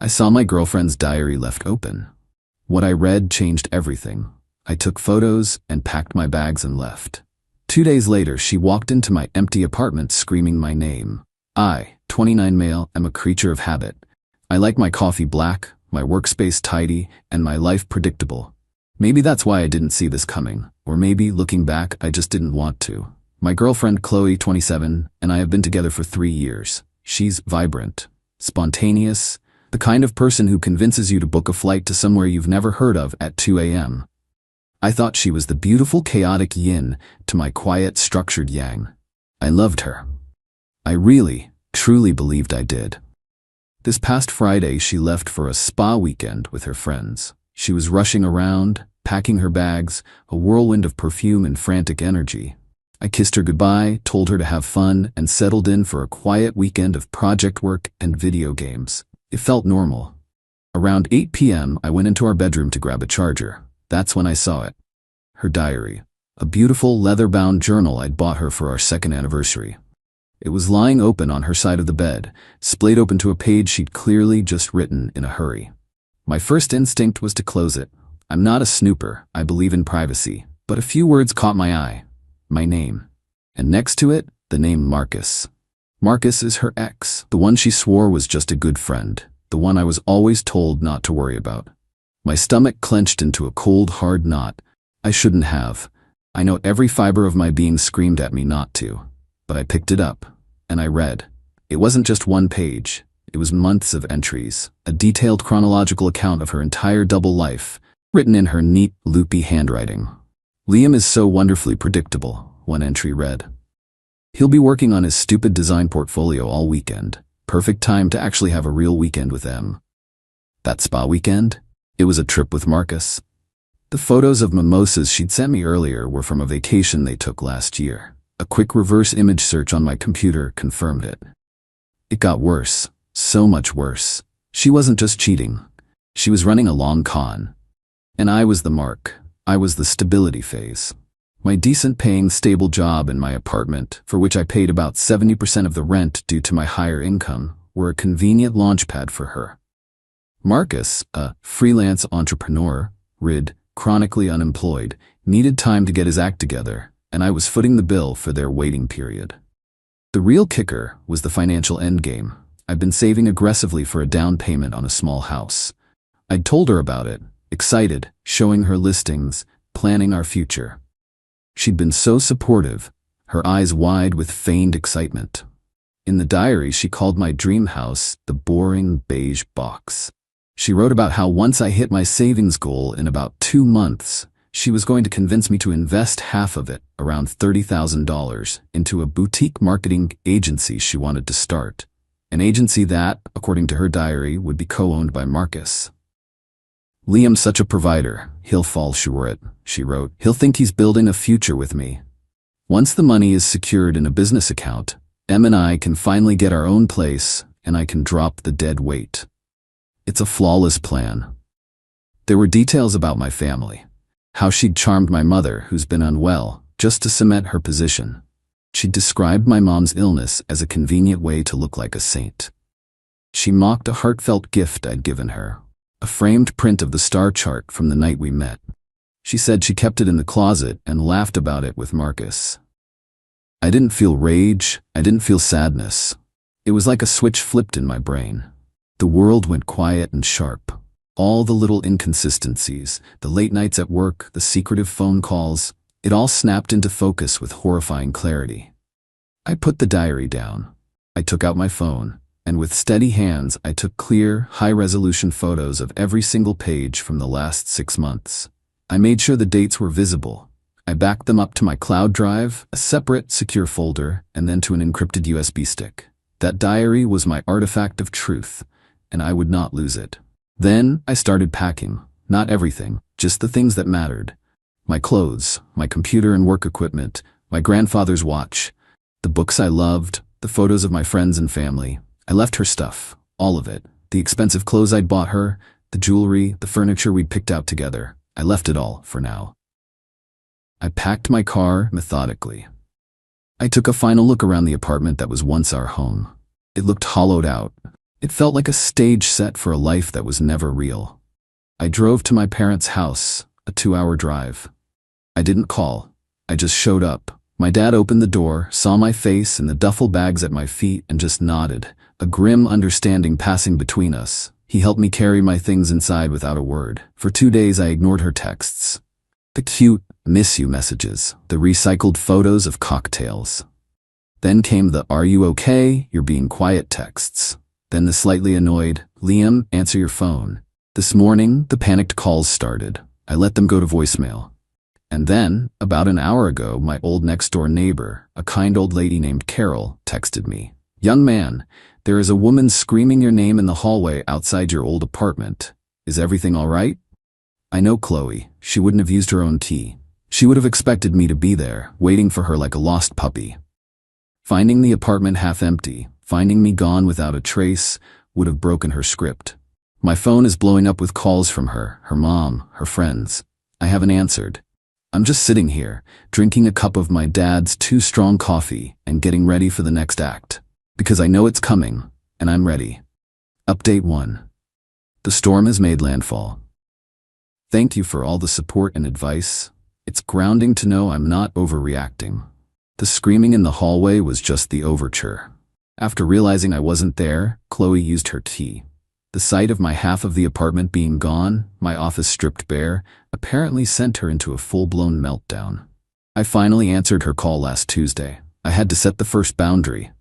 I saw my girlfriend's diary left open. What I read changed everything. I took photos and packed my bags and left. 2 days later, she walked into my empty apartment screaming my name. I, 29 male, am a creature of habit. I like my coffee black, my workspace tidy, and my life predictable. Maybe that's why I didn't see this coming, or maybe, looking back, I just didn't want to. My girlfriend Chloe, 27, and I have been together for 3 years. She's vibrant, spontaneous, the kind of person who convinces you to book a flight to somewhere you've never heard of at 2 a.m. I thought she was the beautiful, chaotic yin to my quiet, structured yang. I loved her. I really, truly believed I did. This past Friday, she left for a spa weekend with her friends. She was rushing around, packing her bags, a whirlwind of perfume and frantic energy. I kissed her goodbye, told her to have fun, and settled in for a quiet weekend of project work and video games. It felt normal. Around 8 p.m., I went into our bedroom to grab a charger. That's when I saw it. Her diary. A beautiful leather-bound journal I'd bought her for our 2nd anniversary. It was lying open on her side of the bed, splayed open to a page she'd clearly just written in a hurry. My first instinct was to close it. I'm not a snooper, I believe in privacy, but a few words caught my eye. My name. And next to it, the name Marcus. Marcus is her ex, the one she swore was just a good friend, the one I was always told not to worry about. My stomach clenched into a cold, hard knot. I shouldn't have. I know every fiber of my being screamed at me not to. But I picked it up, and I read. It wasn't just one page. It was months of entries, a detailed chronological account of her entire double life, written in her neat, loopy handwriting. Liam is so wonderfully predictable, one entry read. He'll be working on his stupid design portfolio all weekend. Perfect time to actually have a real weekend with them. That spa weekend? It was a trip with Marcus. The photos of mimosas she'd sent me earlier were from a vacation they took last year. A quick reverse image search on my computer confirmed it. It got worse, so much worse. She wasn't just cheating. She was running a long con. And I was the mark. I was the stability phase. My decent-paying, stable job and my apartment, for which I paid about 70% of the rent due to my higher income, were a convenient launchpad for her. Marcus, a freelance entrepreneur, chronically unemployed, needed time to get his act together, and I was footing the bill for their waiting period. The real kicker was the financial endgame. I'd been saving aggressively for a down payment on a small house. I'd told her about it, excited, showing her listings, planning our future. She'd been so supportive, her eyes wide with feigned excitement. In the diary, she called my dream house the boring beige box. She wrote about how once I hit my savings goal in about 2 months, she was going to convince me to invest half of it, around $30,000, into a boutique marketing agency she wanted to start. An agency that, according to her diary, would be co-owned by Marcus. Liam's such a provider, he'll fall short, she wrote. He'll think he's building a future with me. Once the money is secured in a business account, Em and I can finally get our own place, and I can drop the dead weight. It's a flawless plan. There were details about my family. How she'd charmed my mother, who's been unwell, just to cement her position. She'd described my mom's illness as a convenient way to look like a saint. She mocked a heartfelt gift I'd given her, a framed print of the star chart from the night we met. She said she kept it in the closet and laughed about it with Marcus. I didn't feel rage, I didn't feel sadness. It was like a switch flipped in my brain. The world went quiet and sharp. All the little inconsistencies, the late nights at work, the secretive phone calls, it all snapped into focus with horrifying clarity. I put the diary down. I took out my phone, and with steady hands I took clear, high-resolution photos of every single page from the last 6 months. I made sure the dates were visible. I backed them up to my cloud drive, a separate, secure folder, and then to an encrypted USB stick. That diary was my artifact of truth, and I would not lose it. Then I started packing. Not everything, just the things that mattered. My clothes, my computer and work equipment, my grandfather's watch, the books I loved, the photos of my friends and family. I left her stuff, all of it. The expensive clothes I'd bought her, the jewelry, the furniture we'd picked out together. I left it all, for now. I packed my car methodically. I took a final look around the apartment that was once our home. It looked hollowed out, It felt like a stage set for a life that was never real. I drove to my parents' house, a 2-hour drive. I didn't call. I just showed up. My dad opened the door, saw my face and the duffel bags at my feet, and just nodded, a grim understanding passing between us. He helped me carry my things inside without a word. For 2 days I ignored her texts. The cute, miss you messages, the recycled photos of cocktails. Then came the "Are you okay? You're being quiet" texts. Then the slightly annoyed, "Liam, answer your phone." This morning, the panicked calls started. I let them go to voicemail. And then, about an hour ago, my old next-door neighbor, a kind old lady named Carol, texted me. "Young man, there is a woman screaming your name in the hallway outside your old apartment. Is everything all right?" I know Chloe. She wouldn't have used her own key. She would have expected me to be there, waiting for her like a lost puppy. Finding the apartment half empty, finding me gone without a trace, would have broken her script. My phone is blowing up with calls from her mom, her friends. I haven't answered. I'm just sitting here, drinking a cup of my dad's too strong coffee and getting ready for the next act. Because I know it's coming, and I'm ready. Update 1. The storm has made landfall. Thank you for all the support and advice. It's grounding to know I'm not overreacting. The screaming in the hallway was just the overture. After realizing I wasn't there, Chloe used her key. The sight of my half of the apartment being gone, my office stripped bare, apparently sent her into a full-blown meltdown. I finally answered her call last Tuesday. I had to set the first boundary.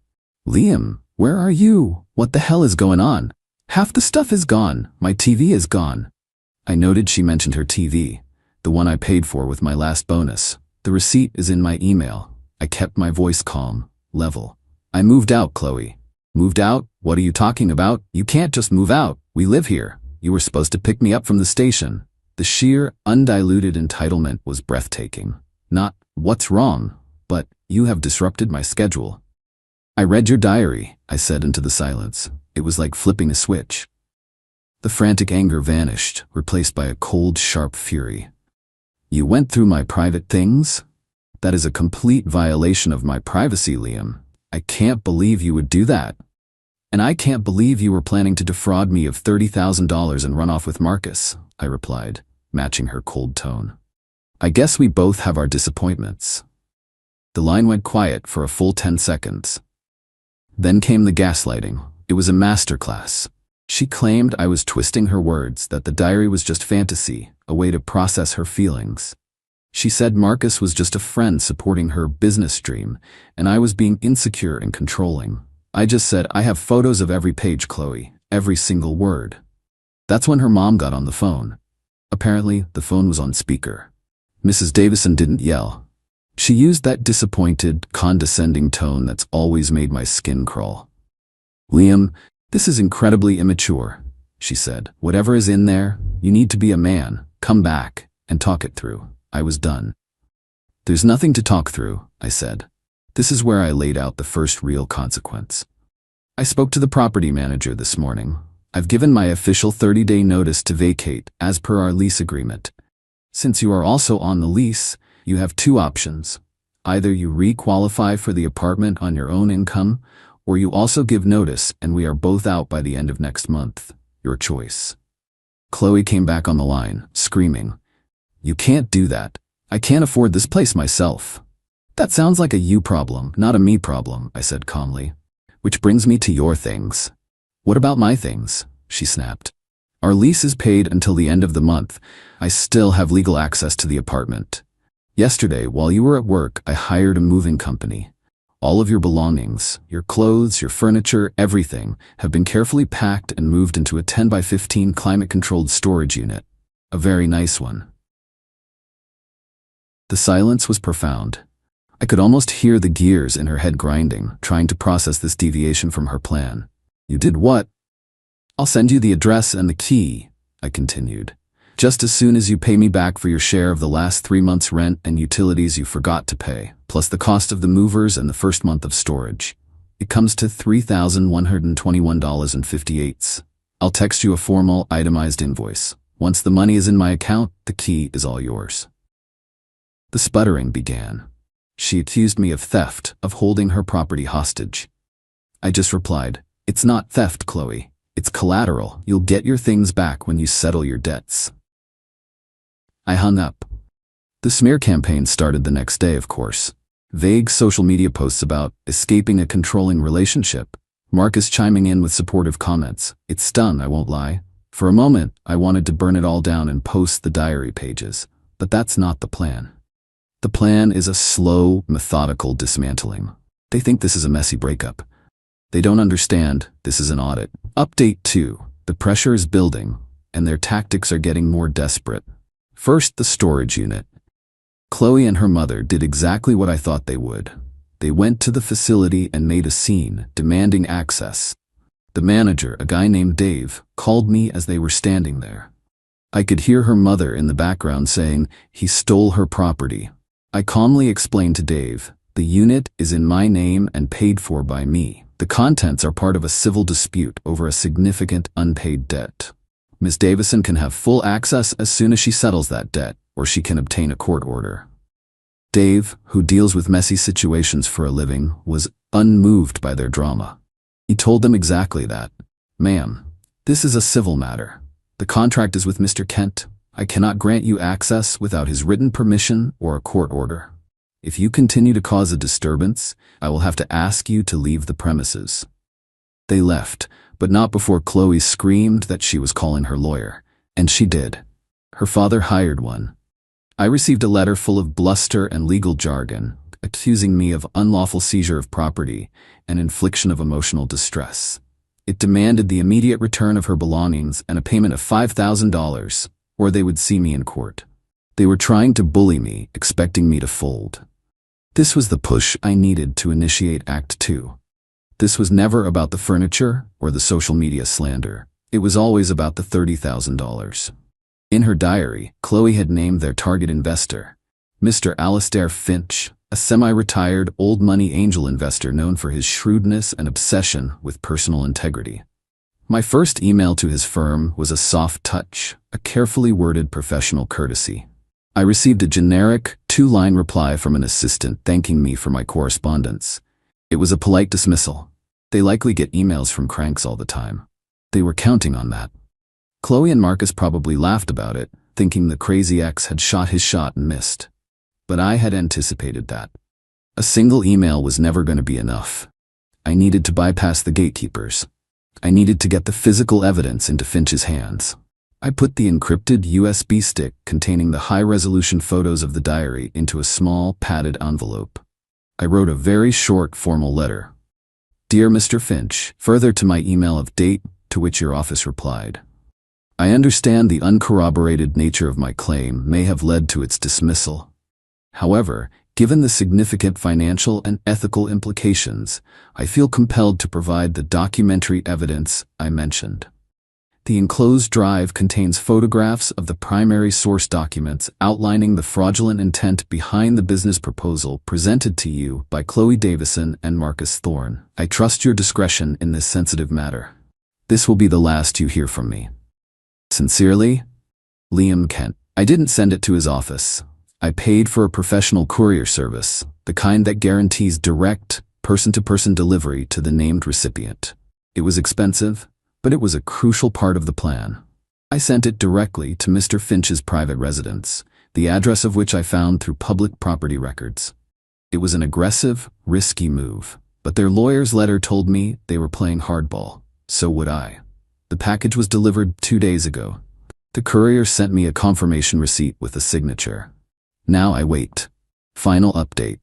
"Liam, where are you? What the hell is going on? Half the stuff is gone. My TV is gone." I noted she mentioned her TV, the one I paid for with my last bonus. The receipt is in my email. I kept my voice calm, level. "I moved out, Chloe." "Moved out? What are you talking about? You can't just move out. We live here. You were supposed to pick me up from the station." The sheer, undiluted entitlement was breathtaking. Not, "What's wrong?" but, "You have disrupted my schedule." "I read your diary," I said into the silence. It was like flipping a switch. The frantic anger vanished, replaced by a cold, sharp fury. "You went through my private things? That is a complete violation of my privacy, Liam. I can't believe you would do that. And I can't believe you were planning to defraud me of $30,000 and run off with Marcus," I replied, matching her cold tone. "I guess we both have our disappointments." The line went quiet for a full 10 seconds. Then came the gaslighting. It was a masterclass. She claimed I was twisting her words, that the diary was just fantasy, a way to process her feelings. She said Marcus was just a friend supporting her business dream, and I was being insecure and controlling. I just said, "I have photos of every page, Chloe, every single word." That's when her mom got on the phone. Apparently, the phone was on speaker. Mrs. Davison didn't yell. She used that disappointed, condescending tone that's always made my skin crawl. "Liam, this is incredibly immature," she said. "Whatever is in there, you need to be a man, come back, and talk it through." I was done. "There's nothing to talk through," I said. This is where I laid out the first real consequence. I spoke to the property manager this morning. I've given my official 30-day notice to vacate, as per our lease agreement. Since you are also on the lease, you have 2 options. Either you re-qualify for the apartment on your own income, or you also give notice and we are both out by the end of next month. Your choice. Chloe came back on the line, screaming, "You can't do that. I can't afford this place myself." "That sounds like a you problem, not a me problem," I said calmly. "Which brings me to your things." "What about my things?" she snapped. "Our lease is paid until the end of the month. I still have legal access to the apartment. Yesterday, while you were at work, I hired a moving company. All of your belongings, your clothes, your furniture, everything, have been carefully packed and moved into a 10 by 15 climate-controlled storage unit. A very nice one." The silence was profound. I could almost hear the gears in her head grinding, trying to process this deviation from her plan. "You did what?" "I'll send you the address and the key," I continued. "Just as soon as you pay me back for your share of the last 3 months' rent and utilities you forgot to pay, plus the cost of the movers and the first month of storage. It comes to $3,121.58. I'll text you a formal, itemized invoice. Once the money is in my account, the key is all yours." The sputtering began. She accused me of theft, of holding her property hostage. I just replied, "It's not theft, Chloe. It's collateral. You'll get your things back when you settle your debts. I hung up. The smear campaign started the next day, of course. Vague social media posts about escaping a controlling relationship. Marcus chiming in with supportive comments. It stung, I won't lie. For a moment, I wanted to burn it all down and post the diary pages. But that's not the plan. The plan is a slow, methodical dismantling. They think this is a messy breakup. They don't understand this is an audit. Update 2. The pressure is building, and their tactics are getting more desperate. First, the storage unit. Chloe and her mother did exactly what I thought they would. They went to the facility and made a scene, demanding access. The manager, a guy named Dave, called me as they were standing there. I could hear her mother in the background saying, "He stole her property." I calmly explained to Dave, "The unit is in my name and paid for by me. The contents are part of a civil dispute over a significant unpaid debt. Ms. Davison can have full access as soon as she settles that debt, or she can obtain a court order." Dave, who deals with messy situations for a living, was unmoved by their drama. He told them exactly that. "Ma'am, this is a civil matter. The contract is with Mr. Kent. I cannot grant you access without his written permission or a court order. If you continue to cause a disturbance, I will have to ask you to leave the premises." They left, but not before Chloe screamed that she was calling her lawyer. And she did. Her father hired one. I received a letter full of bluster and legal jargon, accusing me of unlawful seizure of property and infliction of emotional distress. It demanded the immediate return of her belongings and a payment of $5,000, or they would see me in court. They were trying to bully me, expecting me to fold. This was the push I needed to initiate Act 2. This was never about the furniture or the social media slander. It was always about the $30,000. In her diary, Chloe had named their target investor, Mr. Alistair Finch, a semi-retired old money angel investor known for his shrewdness and obsession with personal integrity. My first email to his firm was a soft touch, a carefully worded professional courtesy. I received a generic, 2-line reply from an assistant thanking me for my correspondence. It was a polite dismissal. They likely get emails from cranks all the time. They were counting on that. Chloe and Marcus probably laughed about it, thinking the crazy ex had shot his shot and missed. But I had anticipated that. A single email was never going to be enough. I needed to bypass the gatekeepers. I needed to get the physical evidence into Finch's hands. I put the encrypted USB stick containing the high-resolution photos of the diary into a small, padded envelope. I wrote a very short, formal letter. "Dear Mr. Finch," further to my email of date, to which your office replied. "I understand the uncorroborated nature of my claim may have led to its dismissal. However, given the significant financial and ethical implications, I feel compelled to provide the documentary evidence I mentioned. The enclosed drive contains photographs of the primary source documents outlining the fraudulent intent behind the business proposal presented to you by Chloe Davison and Marcus Thorne. I trust your discretion in this sensitive matter. This will be the last you hear from me. Sincerely, Liam Kent." I didn't send it to his office. I paid for a professional courier service, the kind that guarantees direct, person-to-person delivery to the named recipient. It was expensive, but it was a crucial part of the plan. I sent it directly to Mr. Finch's private residence, the address of which I found through public property records. It was an aggressive, risky move, but their lawyer's letter told me they were playing hardball. So would I. The package was delivered 2 days ago. The courier sent me a confirmation receipt with a signature. Now I wait. Final update.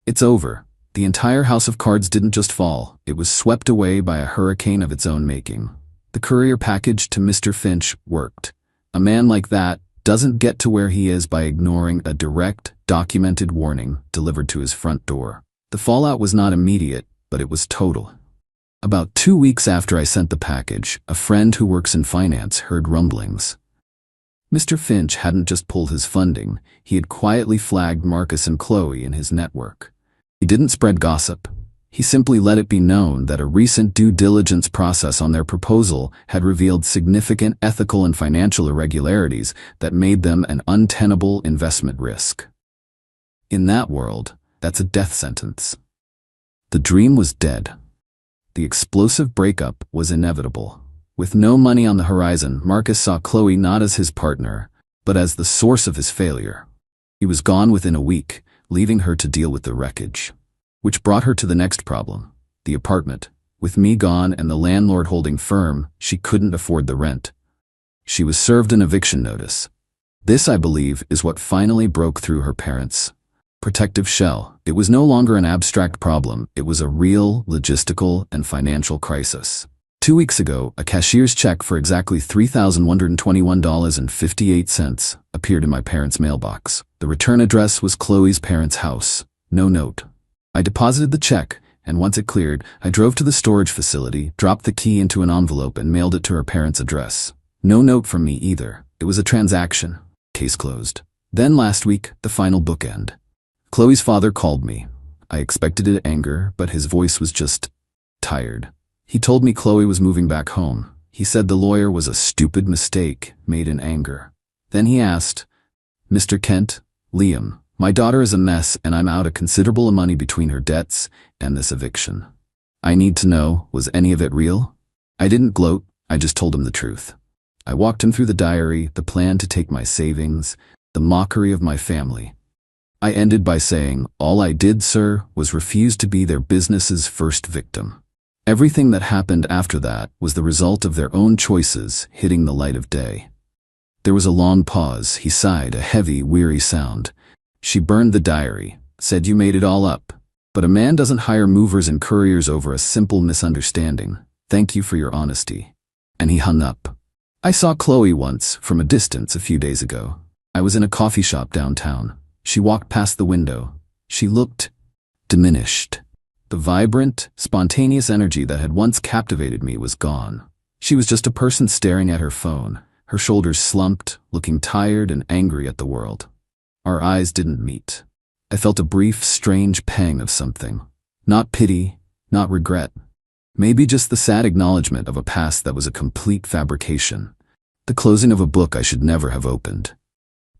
It's over. The entire house of cards didn't just fall, it was swept away by a hurricane of its own making. The courier package to Mr. Finch worked. A man like that doesn't get to where he is by ignoring a direct, documented warning delivered to his front door. The fallout was not immediate, but it was total. About 2 weeks after I sent the package, a friend who works in finance heard rumblings. Mr. Finch hadn't just pulled his funding, he had quietly flagged Marcus and Chloe in his network. He didn't spread gossip. He simply let it be known that a recent due diligence process on their proposal had revealed significant ethical and financial irregularities that made them an untenable investment risk. In that world, that's a death sentence. The dream was dead. The explosive breakup was inevitable. With no money on the horizon, Marcus saw Chloe not as his partner, but as the source of his failure. He was gone within a week, leaving her to deal with the wreckage. Which brought her to the next problem, the apartment. With me gone and the landlord holding firm, she couldn't afford the rent. She was served an eviction notice. This, I believe, is what finally broke through her parents' protective shell. It was no longer an abstract problem, it was a real, logistical, and financial crisis. 2 weeks ago, a cashier's check for exactly $3,121.58 appeared in my parents' mailbox. The return address was Chloe's parents' house. No note. I deposited the check, and once it cleared, I drove to the storage facility, dropped the key into an envelope, and mailed it to her parents' address. No note from me either. It was a transaction. Case closed. Then last week, the final bookend. Chloe's father called me. I expected anger, but his voice was just tired. He told me Chloe was moving back home. He said the lawyer was a stupid mistake made in anger. Then he asked, "Mr. Kent, Liam, my daughter is a mess and I'm out a considerable money between her debts and this eviction. I need to know, was any of it real?" I didn't gloat, I just told him the truth. I walked him through the diary, the plan to take my savings, the mockery of my family. I ended by saying, "All I did, sir, was refuse to be their business's first victim." Everything that happened after that was the result of their own choices hitting the light of day. There was a long pause. He sighed, a heavy, weary sound. "She burned the diary, said you made it all up. But a man doesn't hire movers and couriers over a simple misunderstanding. Thank you for your honesty." And he hung up. I saw Chloe once, from a distance, a few days ago. I was in a coffee shop downtown. She walked past the window. She looked diminished. The vibrant, spontaneous energy that had once captivated me was gone. She was just a person staring at her phone, her shoulders slumped, looking tired and angry at the world. Our eyes didn't meet. I felt a brief, strange pang of something. Not pity, not regret. Maybe just the sad acknowledgement of a past that was a complete fabrication. The closing of a book I should never have opened.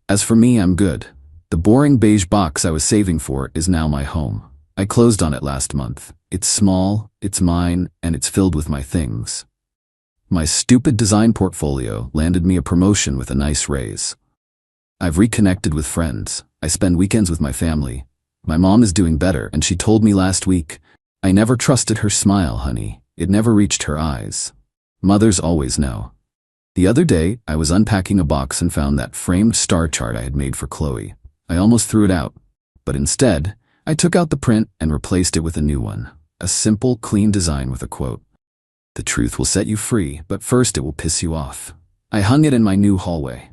As for me, I'm good. The boring beige box I was saving for is now my home. I closed on it last month. It's small, it's mine, and it's filled with my things. My stupid design portfolio landed me a promotion with a nice raise. I've reconnected with friends. I spend weekends with my family. My mom is doing better, and she told me last week, "I never trusted her smile, honey. It never reached her eyes." Mothers always know. The other day, I was unpacking a box and found that framed star chart I had made for Chloe. I almost threw it out, but instead, I took out the print and replaced it with a new one. A simple, clean design with a quote. "The truth will set you free, but first it will piss you off." I hung it in my new hallway.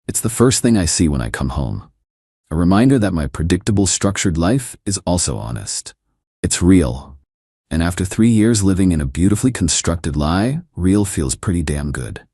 It's the first thing I see when I come home. A reminder that my predictable, structured life is also honest. It's real. And after 3 years living in a beautifully constructed lie, real feels pretty damn good.